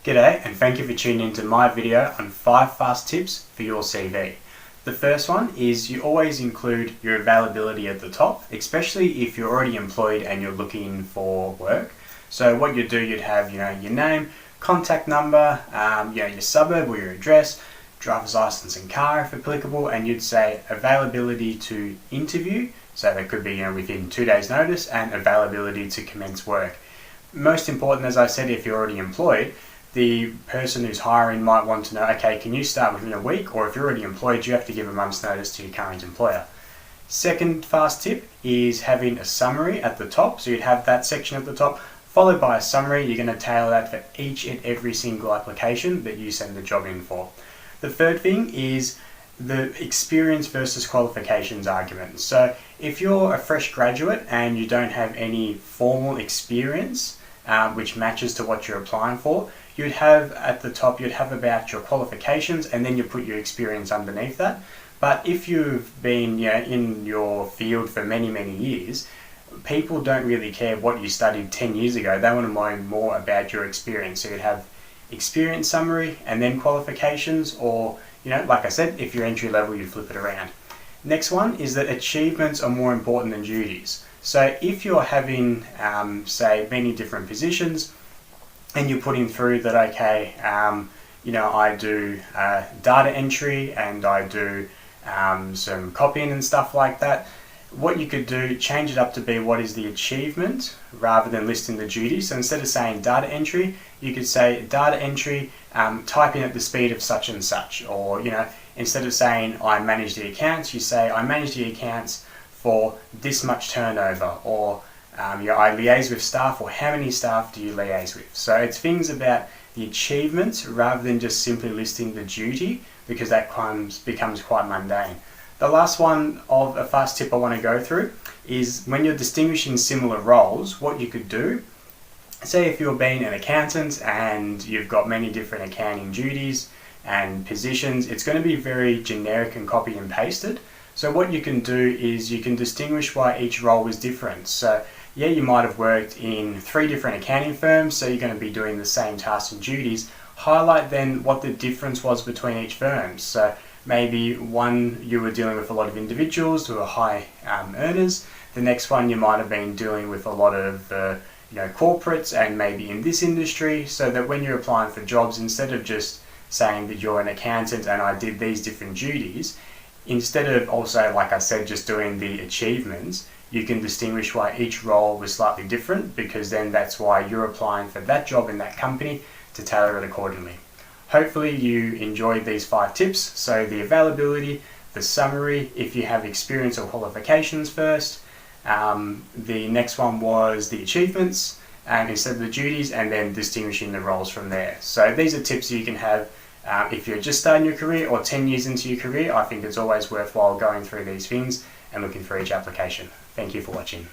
G'day, and thank you for tuning into my video on 5 fast tips for your CV. The first one is you always include your availability at the top, especially if you're already employed and you're looking for work. So what you'd do, you'd have your name, contact number, your suburb or your address, driver's license and car if applicable, and you'd say availability to interview. So that could be within 2 days notice, and availability to commence work. Most important, as I said, if you're already employed, the person who's hiring might want to know, okay, can you start within a week? Or if you're already employed, you have to give a month's notice to your current employer. Second fast tip is having a summary at the top. So you'd have that section at the top, followed by a summary. You're going to tailor that for each and every single application that you send the job in for. The third thing is the experience versus qualifications argument. So if you're a fresh graduate and you don't have any formal experience, which matches to what you're applying for, you'd have at the top, you'd have about your qualifications, and then you put your experience underneath that. But if you've been in your field for many years, people don't really care what you studied 10 years ago. They want to know more about your experience. So you'd have experience summary and then qualifications, or like I said, if you're entry level, you flip it around. Next one is that achievements are more important than duties. So if you're having, say, many different positions, and you're putting through that, okay, I do data entry and I do some copying and stuff like that, what you could do, change it up to be what is the achievement rather than listing the duties. So instead of saying data entry, you could say data entry, typing at the speed of such and such. Or, instead of saying I manage the accounts, you say I manage the accounts for this much turnover, or I liaise with staff, or how many staff do you liaise with? So it's things about the achievements rather than just simply listing the duty, because that becomes quite mundane. The last one of a fast tip I want to go through is when you're distinguishing similar roles, what you could do, say if you're being an accountant and you've got many different accounting duties and positions, it's going to be very generic and copy and pasted. So what you can do is you can distinguish why each role is different. So yeah, you might have worked in 3 different accounting firms, so you're going to be doing the same tasks and duties. Highlight then what the difference was between each firm. So maybe one you were dealing with a lot of individuals who are high earners. The next one you might have been dealing with a lot of corporates and maybe in this industry, so that when you're applying for jobs, instead of just saying that you're an accountant and I did these different duties, instead of also, like I said, just doing the achievements, you can distinguish why each role was slightly different, because then that's why you're applying for that job in that company to tailor it accordingly. Hopefully you enjoyed these 5 tips. So the availability, the summary, if you have experience or qualifications first. The next one was the achievements instead of the duties, and then distinguishing the roles from there. So these are tips you can have if you're just starting your career or 10 years into your career. I think it's always worthwhile going through these things and looking for each application. Thank you for watching.